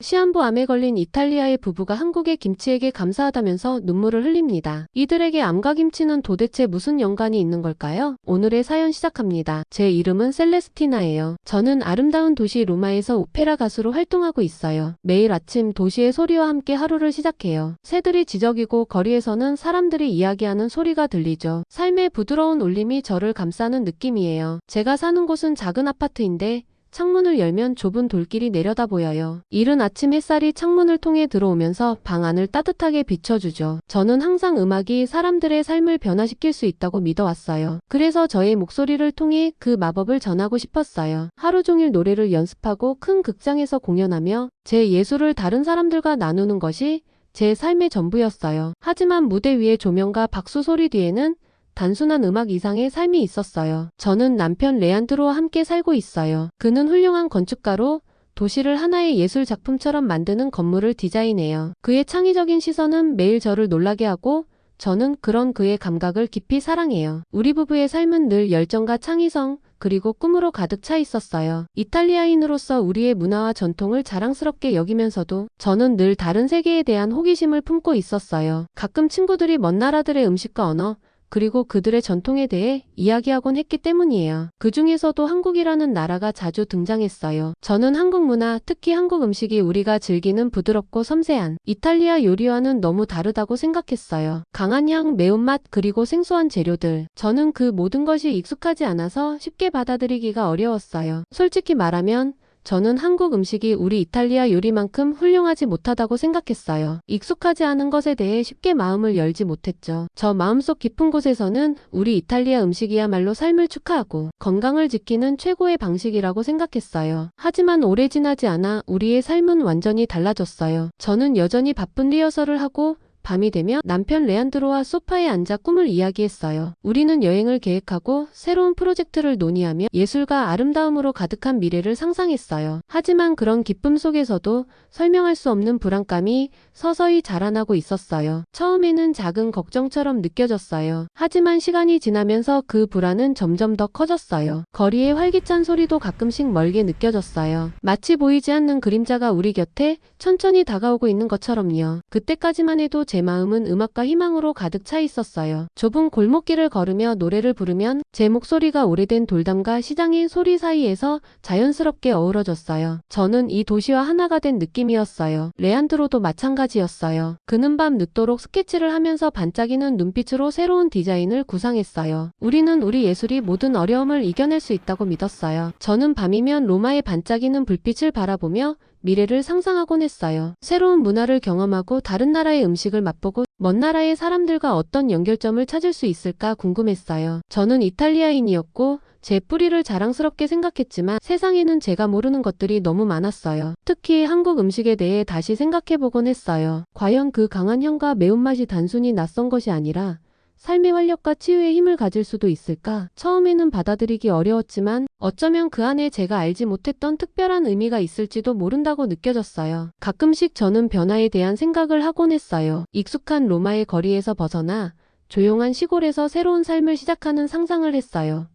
시한부 암에 걸린 이탈리아의 부부가 한국의 김치에게 감사하다면서 눈물을 흘립니다. 이들에게 암과 김치는 도대체 무슨 연관이 있는 걸까요? 오늘의 사연 시작합니다. 제 이름은 셀레스티나예요. 저는 아름다운 도시 로마에서 오페라 가수로 활동하고 있어요. 매일 아침 도시의 소리와 함께 하루를 시작해요. 새들이 지저귀고 거리에서는 사람들이 이야기하는 소리가 들리죠. 삶의 부드러운 울림이 저를 감싸는 느낌이에요. 제가 사는 곳은 작은 아파트인데 창문을 열면 좁은 돌길이 내려다 보여요. 이른 아침 햇살이 창문을 통해 들어오면서 방 안을 따뜻하게 비춰주죠. 저는 항상 음악이 사람들의 삶을 변화시킬 수 있다고 믿어왔어요. 그래서 저의 목소리를 통해 그 마법을 전하고 싶었어요. 하루 종일 노래를 연습하고 큰 극장에서 공연하며 제 예술을 다른 사람들과 나누는 것이 제 삶의 전부였어요. 하지만 무대 위의 조명과 박수 소리 뒤에는 단순한 음악 이상의 삶이 있었어요. 저는 남편 레안드로와 함께 살고 있어요. 그는 훌륭한 건축가로 도시를 하나의 예술 작품처럼 만드는 건물을 디자인해요. 그의 창의적인 시선은 매일 저를 놀라게 하고 저는 그런 그의 감각을 깊이 사랑해요. 우리 부부의 삶은 늘 열정과 창의성 그리고 꿈으로 가득 차 있었어요. 이탈리아인으로서 우리의 문화와 전통을 자랑스럽게 여기면서도 저는 늘 다른 세계에 대한 호기심을 품고 있었어요. 가끔 친구들이 먼 나라들의 음식과 언어 그리고 그들의 전통에 대해 이야기하곤 했기 때문이에요. 그 중에서도 한국이라는 나라가 자주 등장했어요. 저는 한국 문화, 특히 한국 음식이 우리가 즐기는 부드럽고 섬세한 이탈리아 요리와는 너무 다르다고 생각했어요. 강한 향, 매운맛, 그리고 생소한 재료들. 저는 그 모든 것이 익숙하지 않아서 쉽게 받아들이기가 어려웠어요. 솔직히 말하면 저는 한국 음식이 우리 이탈리아 요리만큼 훌륭하지 못하다고 생각했어요. 익숙하지 않은 것에 대해 쉽게 마음을 열지 못했죠. 저 마음속 깊은 곳에서는 우리 이탈리아 음식이야말로 삶을 축하하고 건강을 지키는 최고의 방식이라고 생각했어요. 하지만 오래 지나지 않아 우리의 삶은 완전히 달라졌어요. 저는 여전히 바쁜 리허설을 하고 밤이 되면 남편 레안드로와 소파에 앉아 꿈을 이야기했어요. 우리는 여행을 계획하고 새로운 프로젝트를 논의하며 예술과 아름다움으로 가득한 미래를 상상했어요. 하지만 그런 기쁨 속에서도 설명할 수 없는 불안감이 서서히 자라나고 있었어요. 처음에는 작은 걱정처럼 느껴졌어요. 하지만 시간이 지나면서 그 불안은 점점 더 커졌어요. 거리의 활기찬 소리도 가끔씩 멀게 느껴졌어요. 마치 보이지 않는 그림자가 우리 곁에 천천히 다가오고 있는 것처럼요. 그때까지만 해도 제 마음은 음악과 희망으로 가득 차 있었어요. 좁은 골목길을 걸으며 노래를 부르면 제 목소리가 오래된 돌담과 시장의 소리 사이에서 자연스럽게 어우러졌어요. 저는 이 도시와 하나가 된 느낌이었어요. 레안드로도 마찬가지였어요. 그는 밤 늦도록 스케치를 하면서 반짝이는 눈빛으로 새로운 디자인을 구상했어요. 우리는 우리 예술이 모든 어려움을 이겨낼 수 있다고 믿었어요. 저는 밤이면 로마의 반짝이는 불빛을 바라보며 미래를 상상하곤 했어요. 새로운 문화를 경험하고 다른 나라의 음식을 맛보고 먼 나라의 사람들과 어떤 연결점을 찾을 수 있을까 궁금했어요. 저는 이탈리아인이었고 제 뿌리를 자랑스럽게 생각했지만 세상에는 제가 모르는 것들이 너무 많았어요. 특히 한국 음식에 대해 다시 생각해보곤 했어요. 과연 그 강한 향과 매운맛이 단순히 낯선 것이 아니라 삶의 활력과 치유의 힘을 가질 수도 있을까? 처음에는 받아들이기 어려웠지만 어쩌면 그 안에 제가 알지 못했던 특별한 의미가 있을지도 모른다고 느껴졌어요. 가끔씩 저는 변화에 대한 생각을 하곤 했어요. 익숙한 로마의 거리에서 벗어나 조용한 시골에서 새로운 삶을 시작하는 상상을 했어요.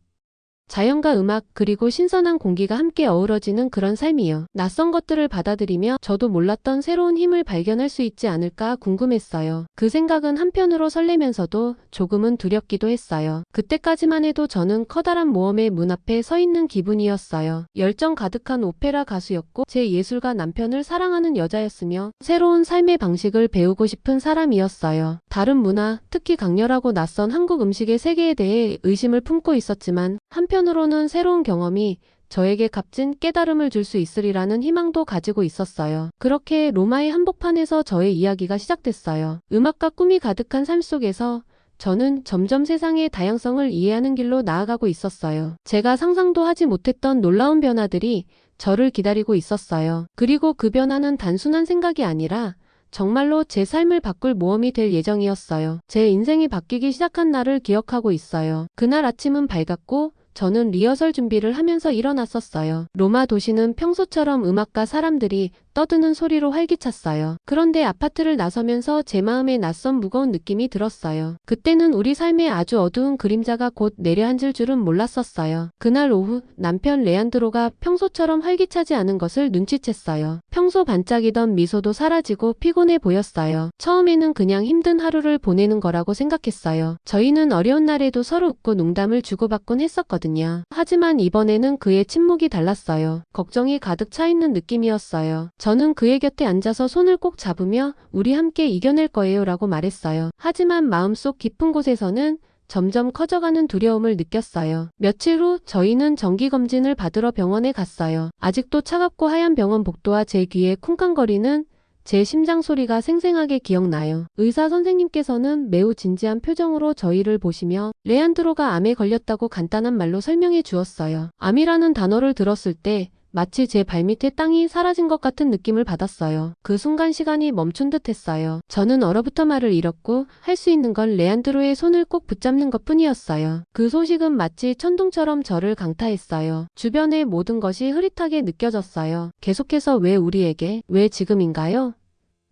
자연과 음악 그리고 신선한 공기가 함께 어우러지는 그런 삶이요. 낯선 것들을 받아들이며 저도 몰랐던 새로운 힘을 발견할 수 있지 않을까 궁금했어요. 그 생각은 한편으로 설레면서도 조금은 두렵기도 했어요. 그때까지만 해도 저는 커다란 모험의 문 앞에 서 있는 기분이었어요. 열정 가득한 오페라 가수였고 제 예술가 남편을 사랑하는 여자였으며 새로운 삶의 방식을 배우고 싶은 사람이었어요. 다른 문화, 특히 강렬하고 낯선 한국 음식의 세계에 대해 의심을 품고 있었지만 한편으로는 새로운 경험이 저에게 값진 깨달음을 줄 수 있으리라는 희망도 가지고 있었어요. 그렇게 로마의 한복판에서 저의 이야기가 시작됐어요. 음악과 꿈이 가득한 삶 속에서 저는 점점 세상의 다양성을 이해하는 길로 나아가고 있었어요. 제가 상상도 하지 못했던 놀라운 변화들이 저를 기다리고 있었어요. 그리고 그 변화는 단순한 생각이 아니라 정말로 제 삶을 바꿀 모험이 될 예정이었어요. 제 인생이 바뀌기 시작한 날을 기억하고 있어요. 그날 아침은 밝았고 저는 리허설 준비를 하면서 일어났었어요. 로마 도시는 평소처럼 음악과 사람들이 떠드는 소리로 활기찼어요. 그런데 아파트를 나서면서 제 마음에 낯선 무거운 느낌이 들었어요. 그때는 우리 삶에 아주 어두운 그림자가 곧 내려앉을 줄은 몰랐었어요. 그날 오후 남편 레안드로가 평소처럼 활기차지 않은 것을 눈치챘어요. 평소 반짝이던 미소도 사라지고 피곤해 보였어요. 처음에는 그냥 힘든 하루를 보내는 거라고 생각했어요. 저희는 어려운 날에도 서로 웃고 농담을 주고받곤 했었거든요. 하지만 이번에는 그의 침묵이 달랐어요. 걱정이 가득 차 있는 느낌이었어요. 저는 그의 곁에 앉아서 손을 꼭 잡으며 우리 함께 이겨낼 거예요 라고 말했어요. 하지만 마음속 깊은 곳에서는 점점 커져가는 두려움을 느꼈어요. 며칠 후 저희는 정기검진을 받으러 병원에 갔어요. 아직도 차갑고 하얀 병원 복도와 제 귀에 쿵쾅거리는 제 심장 소리가 생생하게 기억나요. 의사 선생님께서는 매우 진지한 표정으로 저희를 보시며 레안드로가 암에 걸렸다고 간단한 말로 설명해 주었어요. 암이라는 단어를 들었을 때 마치 제 발밑에 땅이 사라진 것 같은 느낌을 받았어요. 그 순간 시간이 멈춘 듯 했어요. 저는 얼어붙어 말을 잃었고 할 수 있는 건 레안드로의 손을 꼭 붙잡는 것 뿐이었어요. 그 소식은 마치 천둥처럼 저를 강타했어요. 주변의 모든 것이 흐릿하게 느껴졌어요. 계속해서 왜 우리에게, 왜 지금인가요?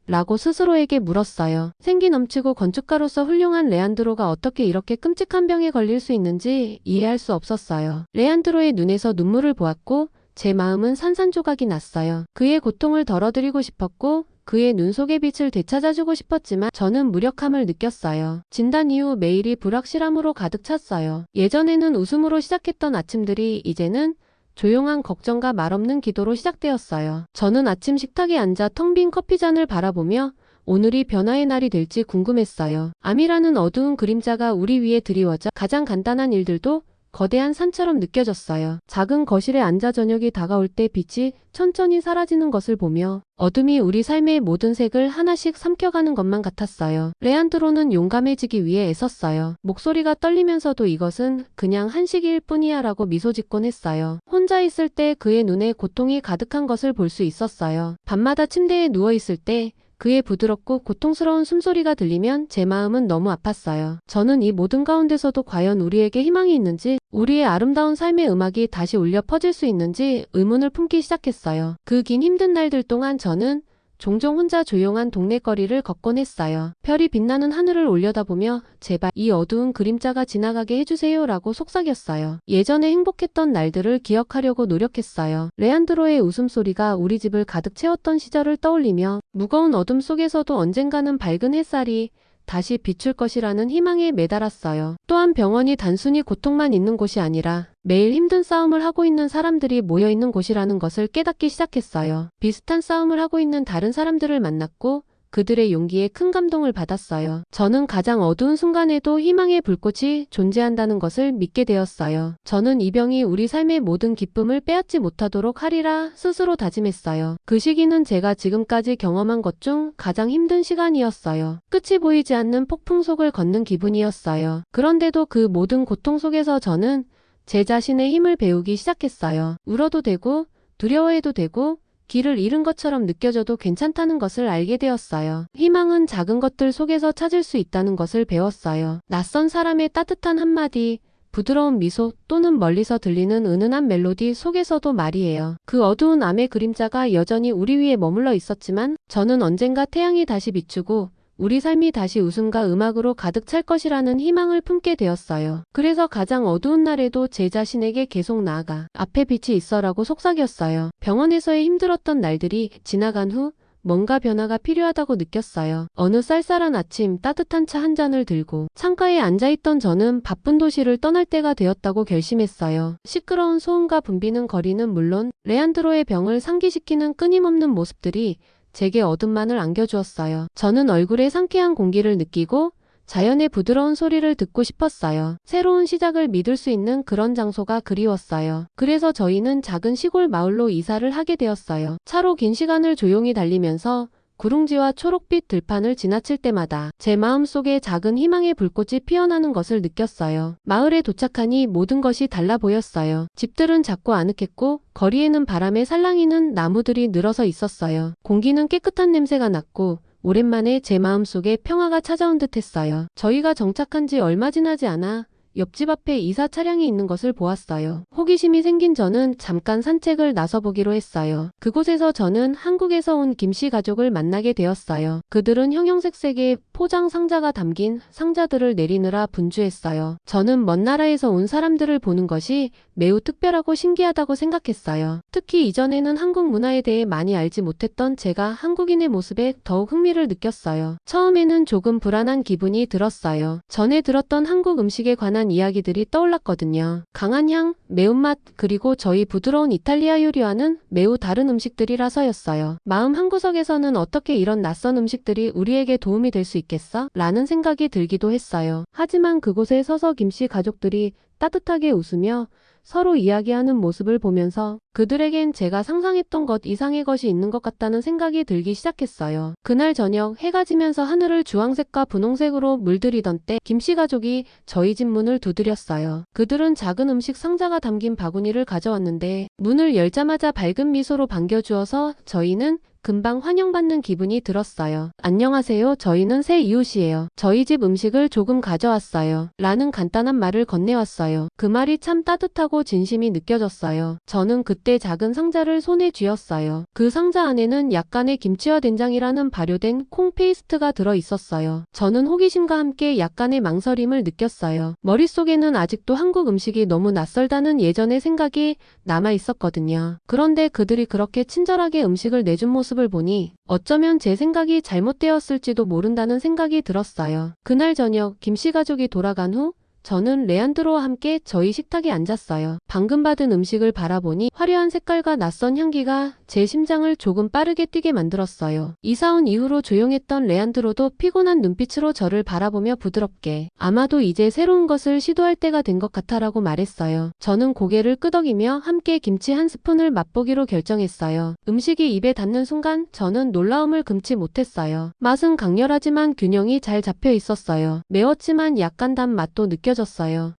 라고 스스로에게 물었어요. 생기 넘치고 건축가로서 훌륭한 레안드로가 어떻게 이렇게 끔찍한 병에 걸릴 수 있는지 이해할 수 없었어요. 레안드로의 눈에서 눈물을 보았고 제 마음은 산산조각이 났어요. 그의 고통을 덜어드리고 싶었고 그의 눈 속의 빛을 되찾아주고 싶었지만 저는 무력함을 느꼈어요. 진단 이후 매일이 불확실함으로 가득 찼어요. 예전에는 웃음으로 시작했던 아침들이 이제는 조용한 걱정과 말없는 기도로 시작되었어요. 저는 아침 식탁에 앉아 텅 빈 커피잔을 바라보며 오늘이 변화의 날이 될지 궁금했어요. 암이라는 어두운 그림자가 우리 위에 드리워져 가장 간단한 일들도 거대한 산처럼 느껴졌어요. 작은 거실에 앉아 저녁이 다가올 때 빛이 천천히 사라지는 것을 보며 어둠이 우리 삶의 모든 색을 하나씩 삼켜가는 것만 같았어요. 레안드로는 용감해지기 위해 애썼어요. 목소리가 떨리면서도 이것은 그냥 한식일 뿐이야 라고 미소 짓곤 했어요. 혼자 있을 때 그의 눈에 고통이 가득한 것을 볼 수 있었어요. 밤마다 침대에 누워있을 때 그의 부드럽고 고통스러운 숨소리가 들리면 제 마음은 너무 아팠어요. 저는 이 모든 가운데서도 과연 우리에게 희망이 있는지, 우리의 아름다운 삶의 음악이 다시 울려 퍼질 수 있는지 의문을 품기 시작했어요. 그 긴 힘든 날들 동안 저는 종종 혼자 조용한 동네 거리를 걷곤 했어요. 별이 빛나는 하늘을 올려다보며 제발 이 어두운 그림자가 지나가게 해주세요 라고 속삭였어요. 예전에 행복했던 날들을 기억하려고 노력했어요. 레안드로의 웃음소리가 우리 집을 가득 채웠던 시절을 떠올리며 무거운 어둠 속에서도 언젠가는 밝은 햇살이 다시 비출 것이라는 희망에 매달았어요. 또한 병원이 단순히 고통만 있는 곳이 아니라 매일 힘든 싸움을 하고 있는 사람들이 모여있는 곳이라는 것을 깨닫기 시작했어요. 비슷한 싸움을 하고 있는 다른 사람들을 만났고 그들의 용기에 큰 감동을 받았어요. 저는 가장 어두운 순간에도 희망의 불꽃이 존재한다는 것을 믿게 되었어요. 저는 이 병이 우리 삶의 모든 기쁨을 빼앗지 못하도록 하리라 스스로 다짐했어요. 그 시기는 제가 지금까지 경험한 것 중 가장 힘든 시간이었어요. 끝이 보이지 않는 폭풍 속을 걷는 기분이었어요. 그런데도 그 모든 고통 속에서 저는 제 자신의 힘을 배우기 시작했어요. 울어도 되고 두려워해도 되고 길을 잃은 것처럼 느껴져도 괜찮다는 것을 알게 되었어요. 희망은 작은 것들 속에서 찾을 수 있다는 것을 배웠어요. 낯선 사람의 따뜻한 한마디, 부드러운 미소 또는 멀리서 들리는 은은한 멜로디 속에서도 말이에요. 그 어두운 암의 그림자가 여전히 우리 위에 머물러 있었지만 저는 언젠가 태양이 다시 비추고 우리 삶이 다시 웃음과 음악으로 가득 찰 것이라는 희망을 품게 되었어요. 그래서 가장 어두운 날에도 제 자신에게 계속 나아가 앞에 빛이 있어라고 속삭였어요. 병원에서의 힘들었던 날들이 지나간 후 뭔가 변화가 필요하다고 느꼈어요. 어느 쌀쌀한 아침 따뜻한 차 한 잔을 들고 창가에 앉아있던 저는 바쁜 도시를 떠날 때가 되었다고 결심했어요. 시끄러운 소음과 붐비는 거리는 물론 레안드로의 병을 상기시키는 끊임없는 모습들이 제게 어둠만을 안겨주었어요. 저는 얼굴에 상쾌한 공기를 느끼고 자연의 부드러운 소리를 듣고 싶었어요. 새로운 시작을 믿을 수 있는 그런 장소가 그리웠어요. 그래서 저희는 작은 시골 마을로 이사를 하게 되었어요. 차로 긴 시간을 조용히 달리면서 구릉지와 초록빛 들판을 지나칠 때마다 제 마음속에 작은 희망의 불꽃이 피어나는 것을 느꼈어요. 마을에 도착하니 모든 것이 달라 보였어요. 집들은 작고 아늑했고 거리에는 바람에 살랑이는 나무들이 늘어서 있었어요. 공기는 깨끗한 냄새가 났고 오랜만에 제 마음속에 평화가 찾아온 듯 했어요. 저희가 정착한 지 얼마 지나지 않아 옆집 앞에 이사 차량이 있는 것을 보았어요. 호기심이 생긴 저는 잠깐 산책을 나서보기로 했어요. 그곳에서 저는 한국에서 온 김씨 가족을 만나게 되었어요. 그들은 형형색색의 포장 상자가 담긴 상자들을 내리느라 분주했어요. 저는 먼 나라에서 온 사람들을 보는 것이 매우 특별하고 신기하다고 생각했어요. 특히 이전에는 한국 문화에 대해 많이 알지 못했던 제가 한국인의 모습에 더욱 흥미를 느꼈어요. 처음에는 조금 불안한 기분이 들었어요. 전에 들었던 한국 음식에 관한 이야기들이 떠올랐거든요. 강한 향, 매운맛, 그리고 저희 부드러운 이탈리아 요리와는 매우 다른 음식들이라서였어요. 마음 한구석에서는 어떻게 이런 낯선 음식들이 우리에게 도움이 될 수 있겠어? 라는 생각이 들기도 했어요. 하지만 그곳에 서서 김씨 가족들이 따뜻하게 웃으며 서로 이야기하는 모습을 보면서 그들에겐 제가 상상했던 것 이상의 것이 있는 것 같다는 생각이 들기 시작했어요. 그날 저녁 해가 지면서 하늘을 주황색과 분홍색으로 물들이던 때 김씨 가족이 저희 집 문을 두드렸어요. 그들은 작은 음식 상자가 담긴 바구니를 가져왔는데 문을 열자마자 밝은 미소로 반겨주어서 저희는 금방 환영받는 기분이 들었어요. 안녕하세요. 저희는 새 이웃이에요. 저희 집 음식을 조금 가져왔어요. 라는 간단한 말을 건네왔어요. 그 말이 참 따뜻하고 진심이 느껴졌어요. 저는 그때 작은 상자를 손에 쥐었어요. 그 상자 안에는 약간의 김치와 된장이라는 발효된 콩 페이스트가 들어 있었어요. 저는 호기심과 함께 약간의 망설임을 느꼈어요. 머릿속에는 아직도 한국 음식이 너무 낯설다는 예전의 생각이 남아 있었거든요. 그런데 그들이 그렇게 친절하게 음식을 내준 모습을 보니 어쩌면 제 생각이 잘못되었을지도 모른다는 생각이 들었어요. 그날 저녁 김씨 가족이 돌아간 후 저는 레안드로와 함께 저희 식탁에 앉았어요. 방금 받은 음식을 바라보니 화려한 색깔과 낯선 향기가 제 심장을 조금 빠르게 뛰게 만들었어요. 이사 온 이후로 조용했던 레안드로도 피곤한 눈빛으로 저를 바라보며 부드럽게 아마도 이제 새로운 것을 시도할 때가 된 것 같아라고 말했어요. 저는 고개를 끄덕이며 함께 김치 한 스푼을 맛보기로 결정했어요. 음식이 입에 닿는 순간 저는 놀라움을 금치 못했어요. 맛은 강렬하지만 균형이 잘 잡혀 있었어요. 매웠지만 약간 단 맛도 느껴졌어요.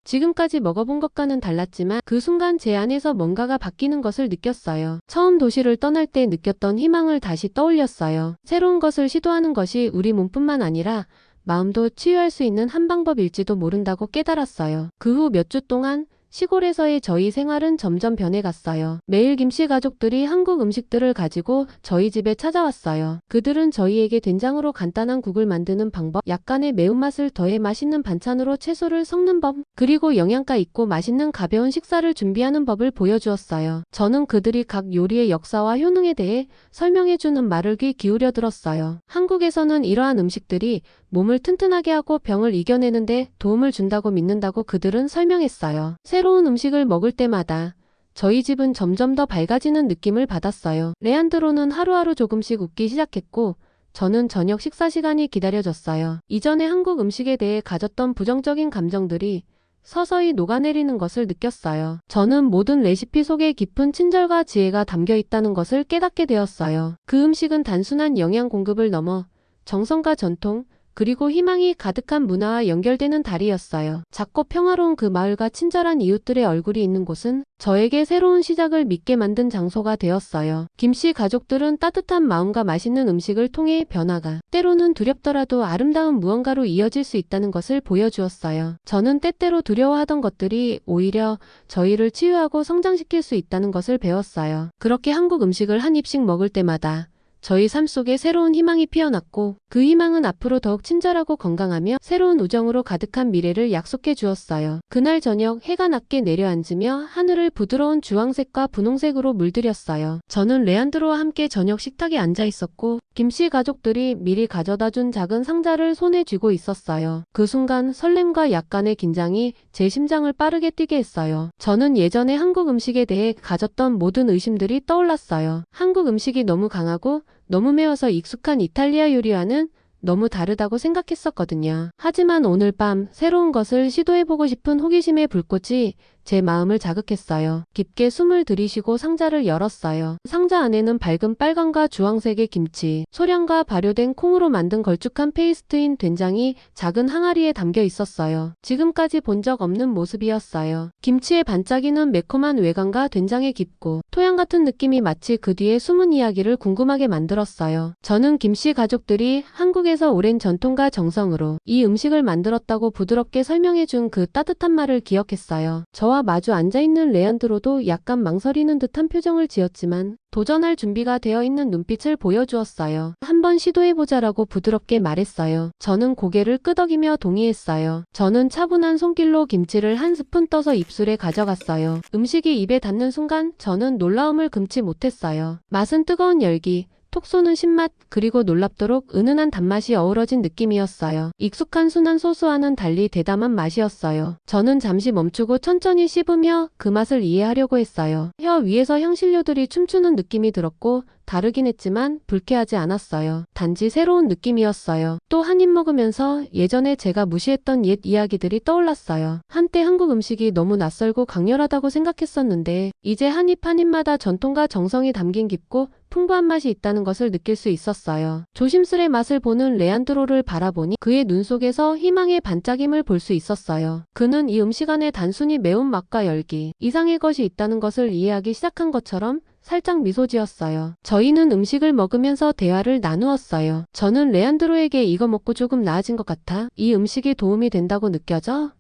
지금까지 먹어본 것과는 달랐지만 그 순간 제 안에서 뭔가가 바뀌는 것을 느꼈어요. 처음 도시를 떠날 때 느꼈던 희망을 다시 떠올렸어요. 새로운 것을 시도하는 것이 우리 몸뿐만 아니라 마음도 치유할 수 있는 한 방법일지도 모른다고 깨달았어요. 그 후 몇 주 동안 시골에서의 저희 생활은 점점 변해갔어요. 매일 김씨 가족들이 한국 음식들을 가지고 저희 집에 찾아왔어요. 그들은 저희에게 된장으로 간단한 국을 만드는 방법, 약간의 매운맛을 더해 맛있는 반찬으로 채소를 섞는 법, 그리고 영양가 있고 맛있는 가벼운 식사를 준비하는 법을 보여주었어요. 저는 그들이 각 요리의 역사와 효능에 대해 설명해주는 말을 귀 기울여 들었어요. 한국에서는 이러한 음식들이 몸을 튼튼하게 하고 병을 이겨내는데 도움을 준다고 믿는다고 그들은 설명했어요. 새로운 음식을 먹을 때마다 저희 집은 점점 더 밝아지는 느낌을 받았어요. 레안드로는 하루하루 조금씩 웃기 시작했고 저는 저녁 식사 시간이 기다려졌어요. 이전에 한국 음식에 대해 가졌던 부정적인 감정들이 서서히 녹아내리는 것을 느꼈어요. 저는 모든 레시피 속에 깊은 친절과 지혜가 담겨 있다는 것을 깨닫게 되었어요. 그 음식은 단순한 영양 공급을 넘어 정성과 전통, 그리고 희망이 가득한 문화와 연결되는 다리였어요. 작고 평화로운 그 마을과 친절한 이웃들의 얼굴이 있는 곳은 저에게 새로운 시작을 믿게 만든 장소가 되었어요. 김씨 가족들은 따뜻한 마음과 맛있는 음식을 통해 변화가 때로는 두렵더라도 아름다운 무언가로 이어질 수 있다는 것을 보여주었어요. 저는 때때로 두려워하던 것들이 오히려 저희를 치유하고 성장시킬 수 있다는 것을 배웠어요. 그렇게 한국 음식을 한 입씩 먹을 때마다 저희 삶 속에 새로운 희망이 피어났고 그 희망은 앞으로 더욱 친절하고 건강하며 새로운 우정으로 가득한 미래를 약속해 주었어요. 그날 저녁 해가 낮게 내려앉으며 하늘을 부드러운 주황색과 분홍색으로 물들였어요. 저는 레안드로와 함께 저녁 식탁에 앉아 있었고 김씨 가족들이 미리 가져다 준 작은 상자를 손에 쥐고 있었어요. 그 순간 설렘과 약간의 긴장이 제 심장을 빠르게 뛰게 했어요. 저는 예전에 한국 음식에 대해 가졌던 모든 의심들이 떠올랐어요. 한국 음식이 너무 강하고 너무 매워서 익숙한 이탈리아 요리와는 너무 다르다고 생각했었거든요. 하지만 오늘 밤 새로운 것을 시도해보고 싶은 호기심의 불꽃이 제 마음을 자극했어요. 깊게 숨을 들이쉬고 상자를 열었어요. 상자 안에는 밝은 빨강과 주황색의 김치, 소량과 발효된 콩으로 만든 걸쭉한 페이스트인 된장이 작은 항아리에 담겨 있었어요. 지금까지 본 적 없는 모습이었어요. 김치의 반짝이는 매콤한 외관과 된장의 깊고 토양 같은 느낌이 마치 그 뒤에 숨은 이야기를 궁금하게 만들었어요. 저는 김씨 가족들이 한국에서 오랜 전통과 정성으로 이 음식을 만들었다고 부드럽게 설명해준 그 따뜻한 말을 기억했어요. 저와 마주 앉아있는 레안드로도 약간 망설이는 듯한 표정을 지었지만 도전할 준비가 되어 있는 눈빛을 보여주었어요. 한번 시도해보자라고 부드럽게 말했어요. 저는 고개를 끄덕이며 동의했어요. 저는 차분한 손길로 김치를 한 스푼 떠서 입술에 가져갔어요. 음식이 입에 닿는 순간 저는 놀라움을 금치 못했어요. 맛은 뜨거운 열기, 톡 쏘는 신맛, 그리고 놀랍도록 은은한 단맛이 어우러진 느낌이었어요. 익숙한 순한 소스와는 달리 대담한 맛이었어요. 저는 잠시 멈추고 천천히 씹으며 그 맛을 이해하려고 했어요. 혀 위에서 향신료들이 춤추는 느낌이 들었고 다르긴 했지만 불쾌하지 않았어요. 단지 새로운 느낌이었어요. 또 한 입 먹으면서 예전에 제가 무시했던 옛 이야기들이 떠올랐어요. 한때 한국 음식이 너무 낯설고 강렬하다고 생각했었는데 이제 한 입 한 입마다 전통과 정성이 담긴 깊고 풍부한 맛이 있다는 것을 느낄 수 있었어요. 조심스레 맛을 보는 레안드로를 바라보니 그의 눈 속에서 희망의 반짝임을 볼 수 있었어요. 그는 이 음식 안에 단순히 매운맛과 열기, 이상의 것이 있다는 것을 이해하기 시작한 것처럼 살짝 미소 지었어요. 저희는 음식을 먹으면서 대화를 나누었어요. 저는 레안드로에게 이거 먹고 조금 나아진 것 같아. 이 음식이 도움이 된다고 느껴져?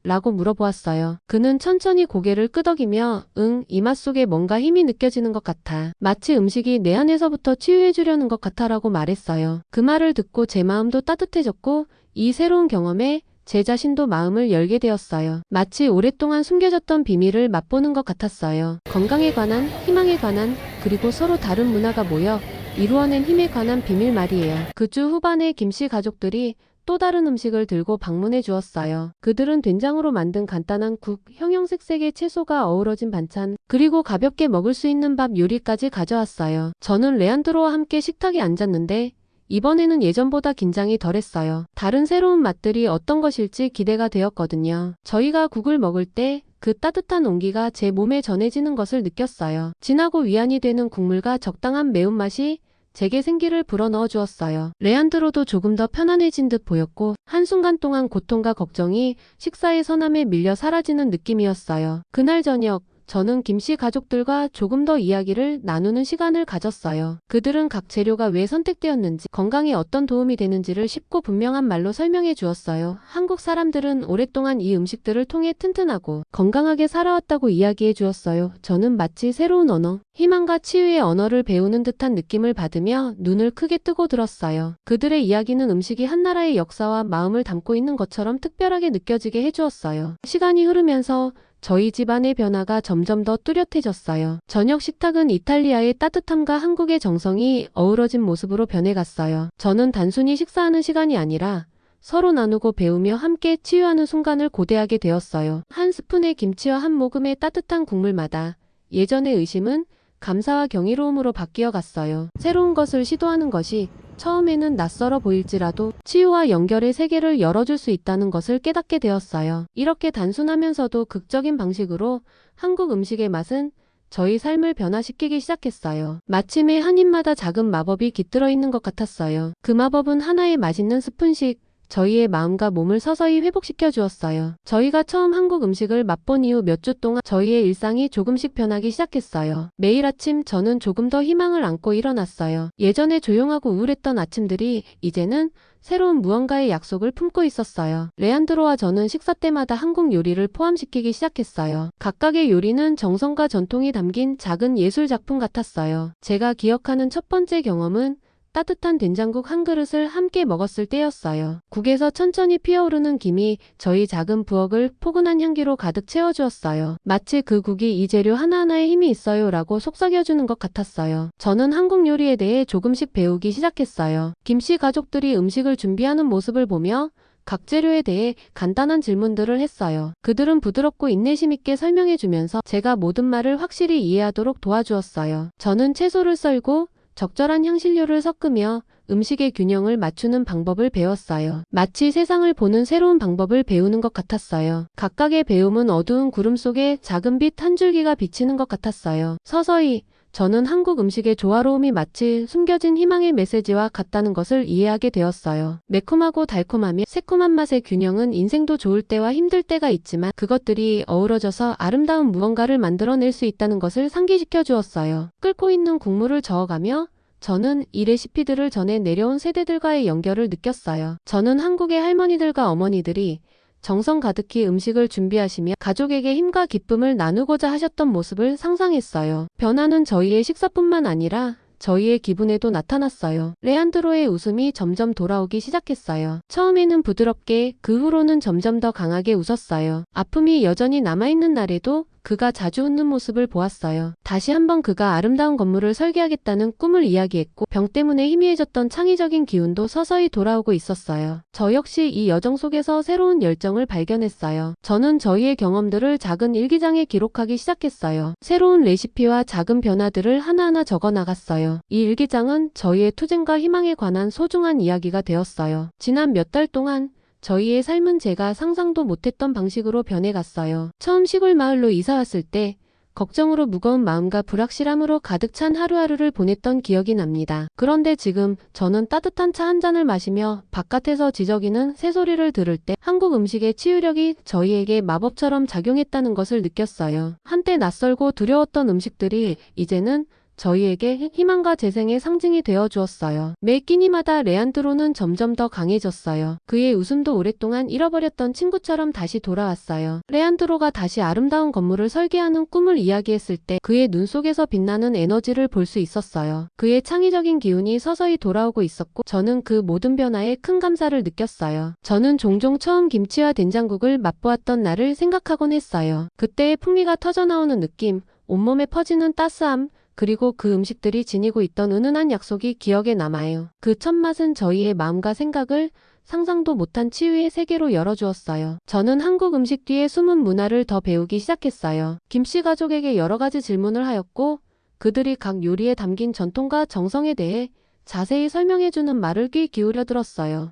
라고 물어보았어요. 그는 천천히 고개를 끄덕이며 이 맛 속에 뭔가 힘이 느껴지는 것 같아. 마치 음식이 내 안에서부터 치유해주려는 것 같아 라고 말했어요. 그 말을 듣고 제 마음도 따뜻해졌고 이 새로운 경험에 제 자신도 마음을 열게 되었어요. 마치 오랫동안 숨겨졌던 비밀을 맛보는 것 같았어요. 건강에 관한, 희망에 관한, 그리고 서로 다른 문화가 모여 이루어낸 힘에 관한 비밀 말이에요. 그 주 후반에 김씨 가족들이 또 다른 음식을 들고 방문해 주었어요. 그들은 된장으로 만든 간단한 국, 형형색색의 채소가 어우러진 반찬, 그리고 가볍게 먹을 수 있는 밥 요리까지 가져왔어요. 저는 레안드로와 함께 식탁에 앉았는데 이번에는 예전보다 긴장이 덜했어요. 다른 새로운 맛들이 어떤 것일지 기대가 되었거든요. 저희가 국을 먹을 때 그 따뜻한 온기가 제 몸에 전해지는 것을 느꼈어요. 진하고 위안이 되는 국물과 적당한 매운맛이 제게 생기를 불어넣어 주었어요. 레안드로도 조금 더 편안해진 듯 보였고 한순간 동안 고통과 걱정이 식사의 선함에 밀려 사라지는 느낌이었어요. 그날 저녁 저는 김씨 가족들과 조금 더 이야기를 나누는 시간을 가졌어요. 그들은 각 재료가 왜 선택되었는지, 건강에 어떤 도움이 되는지를 쉽고 분명한 말로 설명해 주었어요. 한국 사람들은 오랫동안 이 음식들을 통해 튼튼하고 건강하게 살아왔다고 이야기해 주었어요. 저는 마치 새로운 언어, 희망과 치유의 언어를 배우는 듯한 느낌을 받으며 눈을 크게 뜨고 들었어요. 그들의 이야기는 음식이 한 나라의 역사와 마음을 담고 있는 것처럼 특별하게 느껴지게 해주었어요. 시간이 흐르면서 저희 집안의 변화가 점점 더 뚜렷해졌어요. 저녁 식탁은 이탈리아의 따뜻함과 한국의 정성이 어우러진 모습으로 변해갔어요. 저는 단순히 식사하는 시간이 아니라 서로 나누고 배우며 함께 치유하는 순간을 고대하게 되었어요. 한 스푼의 김치와 한 모금의 따뜻한 국물마다 예전의 의심은 감사와 경이로움으로 바뀌어 갔어요. 새로운 것을 시도하는 것이 처음에는 낯설어 보일지라도 치유와 연결의 세계를 열어줄 수 있다는 것을 깨닫게 되었어요. 이렇게 단순하면서도 극적인 방식으로 한국 음식의 맛은 저희 삶을 변화시키기 시작했어요. 마침에 한 입마다 작은 마법이 깃들어 있는 것 같았어요. 그 마법은 하나의 맛있는 스푼씩 저희의 마음과 몸을 서서히 회복시켜 주었어요. 저희가 처음 한국 음식을 맛본 이후 몇 주 동안 저희의 일상이 조금씩 변하기 시작했어요. 매일 아침 저는 조금 더 희망을 안고 일어났어요. 예전에 조용하고 우울했던 아침들이 이제는 새로운 무언가의 약속을 품고 있었어요. 레안드로와 저는 식사 때마다 한국 요리를 포함시키기 시작했어요. 각각의 요리는 정성과 전통이 담긴 작은 예술 작품 같았어요. 제가 기억하는 첫 번째 경험은 따뜻한 된장국 한 그릇을 함께 먹었을 때였어요. 국에서 천천히 피어오르는 김이 저희 작은 부엌을 포근한 향기로 가득 채워주었어요. 마치 그 국이 이 재료 하나하나에 힘이 있어요 라고 속삭여주는 것 같았어요. 저는 한국 요리에 대해 조금씩 배우기 시작했어요. 김씨 가족들이 음식을 준비하는 모습을 보며 각 재료에 대해 간단한 질문들을 했어요. 그들은 부드럽고 인내심 있게 설명해주면서 제가 모든 말을 확실히 이해하도록 도와주었어요. 저는 채소를 썰고 적절한 향신료를 섞으며 음식의 균형을 맞추는 방법을 배웠어요. 마치 세상을 보는 새로운 방법을 배우는 것 같았어요. 각각의 배움은 어두운 구름 속에 작은 빛 한 줄기가 비치는 것 같았어요. 서서히 저는 한국 음식의 조화로움이 마치 숨겨진 희망의 메시지와 같다는 것을 이해하게 되었어요. 매콤하고 달콤하며 새콤한 맛의 균형은 인생도 좋을 때와 힘들 때가 있지만 그것들이 어우러져서 아름다운 무언가를 만들어낼 수 있다는 것을 상기시켜 주었어요. 끓고 있는 국물을 저어가며 저는 이 레시피들을 전해 내려온 세대들과의 연결을 느꼈어요. 저는 한국의 할머니들과 어머니들이 정성 가득히 음식을 준비하시며 가족에게 힘과 기쁨을 나누고자 하셨던 모습을 상상했어요. 변화는 저희의 식사뿐만 아니라 저희의 기분에도 나타났어요. 레안드로의 웃음이 점점 돌아오기 시작했어요. 처음에는 부드럽게, 그 후로는 점점 더 강하게 웃었어요. 아픔이 여전히 남아있는 날에도 그가 자주 웃는 모습을 보았어요. 다시 한번 그가 아름다운 건물을 설계하겠다는 꿈을 이야기했고 병 때문에 희미해졌던 창의적인 기운도 서서히 돌아오고 있었어요. 저 역시 이 여정 속에서 새로운 열정을 발견했어요. 저는 저희의 경험들을 작은 일기장에 기록하기 시작했어요. 새로운 레시피와 작은 변화들을 하나하나 적어 나갔어요. 이 일기장은 저희의 투쟁과 희망에 관한 소중한 이야기가 되었어요. 지난 몇 달 동안 저희의 삶은 제가 상상도 못했던 방식으로 변해갔어요. 처음 시골 마을로 이사 왔을 때 걱정으로 무거운 마음과 불확실함으로 가득 찬 하루하루를 보냈던 기억이 납니다. 그런데 지금 저는 따뜻한 차 한 잔을 마시며 바깥에서 지저귀는 새소리를 들을 때 한국 음식의 치유력이 저희에게 마법처럼 작용했다는 것을 느꼈어요. 한때 낯설고 두려웠던 음식들이 이제는 저희에게 희망과 재생의 상징이 되어 주었어요. 매 끼니마다 레안드로는 점점 더 강해졌어요. 그의 웃음도 오랫동안 잃어버렸던 친구처럼 다시 돌아왔어요. 레안드로가 다시 아름다운 건물을 설계하는 꿈을 이야기했을 때 그의 눈 속에서 빛나는 에너지를 볼 수 있었어요. 그의 창의적인 기운이 서서히 돌아오고 있었고 저는 그 모든 변화에 큰 감사를 느꼈어요. 저는 종종 처음 김치와 된장국을 맛보았던 날을 생각하곤 했어요. 그때의 풍미가 터져나오는 느낌, 온몸에 퍼지는 따스함, 그리고 그 음식들이 지니고 있던 은은한 약속이 기억에 남아요. 그 첫 맛은 저희의 마음과 생각을 상상도 못한 치유의 세계로 열어주었어요. 저는 한국 음식 뒤에 숨은 문화를 더 배우기 시작했어요. 김씨 가족에게 여러 가지 질문을 하였고 그들이 각 요리에 담긴 전통과 정성에 대해 자세히 설명해주는 말을 귀 기울여 들었어요.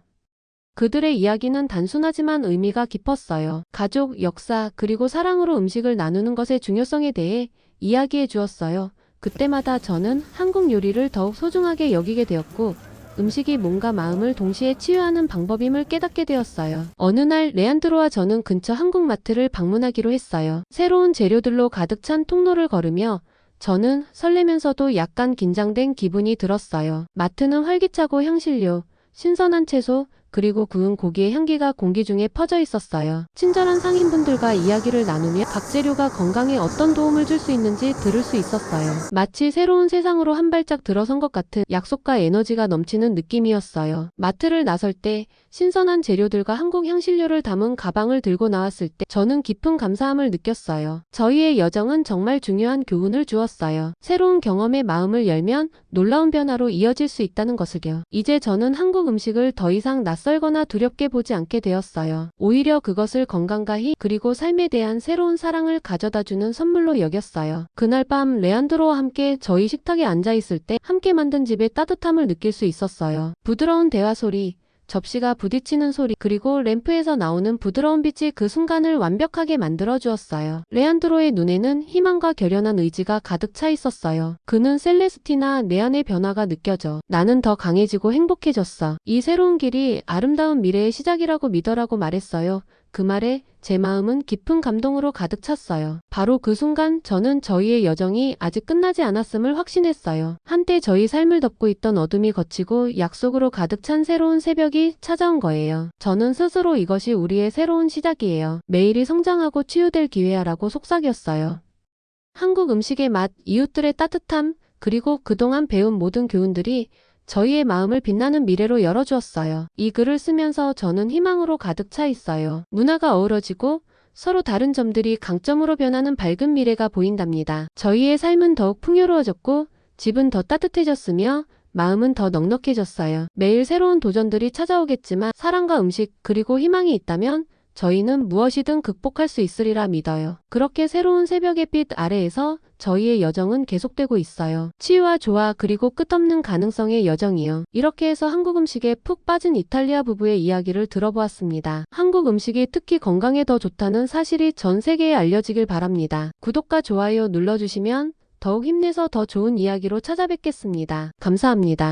그들의 이야기는 단순하지만 의미가 깊었어요. 가족, 역사, 그리고 사랑으로 음식을 나누는 것의 중요성에 대해 이야기해 주었어요. 그때마다 저는 한국 요리를 더욱 소중하게 여기게 되었고 음식이 몸과 마음을 동시에 치유하는 방법임을 깨닫게 되었어요. 어느 날 레안드로와 저는 근처 한국 마트를 방문하기로 했어요. 새로운 재료들로 가득 찬 통로를 걸으며 저는 설레면서도 약간 긴장된 기분이 들었어요. 마트는 활기차고 향신료, 신선한 채소, 그리고 구운 고기의 향기가 공기 중에 퍼져 있었어요. 친절한 상인분들과 이야기를 나누며 각 재료가 건강에 어떤 도움을 줄 수 있는지 들을 수 있었어요. 마치 새로운 세상으로 한 발짝 들어선 것 같은 약속과 에너지가 넘치는 느낌이었어요. 마트를 나설 때 신선한 재료들과 한국 향신료를 담은 가방을 들고 나왔을 때 저는 깊은 감사함을 느꼈어요. 저희의 여정은 정말 중요한 교훈을 주었어요. 새로운 경험에 마음을 열면 놀라운 변화로 이어질 수 있다는 것을요. 이제 저는 한국 음식을 더 이상 낯설거나 두렵게 보지 않게 되었어요. 오히려 그것을 건강과 힘 그리고 삶에 대한 새로운 사랑을 가져다주는 선물로 여겼어요. 그날 밤 레안드로와 함께 저희 식탁에 앉아 있을 때 함께 만든 집의 따뜻함을 느낄 수 있었어요. 부드러운 대화 소리, 접시가 부딪히는 소리, 그리고 램프에서 나오는 부드러운 빛이 그 순간을 완벽하게 만들어 주었어요. 레안드로의 눈에는 희망과 결연한 의지가 가득 차 있었어요. 그는 셀레스티나 내 안의 변화가 느껴져. 나는 더 강해지고 행복해졌어. 이 새로운 길이 아름다운 미래의 시작이라고 믿어라고 말했어요. 그 말에 제 마음은 깊은 감동으로 가득 찼어요. 바로 그 순간 저는 저희의 여정이 아직 끝나지 않았음을 확신했어요. 한때 저희 삶을 덮고 있던 어둠이 걷히고 약속으로 가득 찬 새로운 새벽이 찾아온 거예요. 저는 스스로 이것이 우리의 새로운 시작이에요. 매일이 성장하고 치유될 기회야라고 속삭였어요. 한국 음식의 맛, 이웃들의 따뜻함, 그리고 그동안 배운 모든 교훈들이 저희의 마음을 빛나는 미래로 열어주었어요. 이 글을 쓰면서 저는 희망으로 가득 차 있어요. 문화가 어우러지고 서로 다른 점들이 강점으로 변하는 밝은 미래가 보인답니다. 저희의 삶은 더욱 풍요로워졌고 집은 더 따뜻해졌으며 마음은 더 넉넉해졌어요. 매일 새로운 도전들이 찾아오겠지만 사랑과 음식 그리고 희망이 있다면 저희는 무엇이든 극복할 수 있으리라 믿어요. 그렇게 새로운 새벽의 빛 아래에서 저희의 여정은 계속되고 있어요. 치유와 조화 그리고 끝없는 가능성의 여정이요. 이렇게 해서 한국 음식에 푹 빠진 이탈리아 부부의 이야기를 들어보았습니다. 한국 음식이 특히 건강에 더 좋다는 사실이 전 세계에 알려지길 바랍니다. 구독과 좋아요 눌러주시면 더욱 힘내서 더 좋은 이야기로 찾아뵙겠습니다. 감사합니다.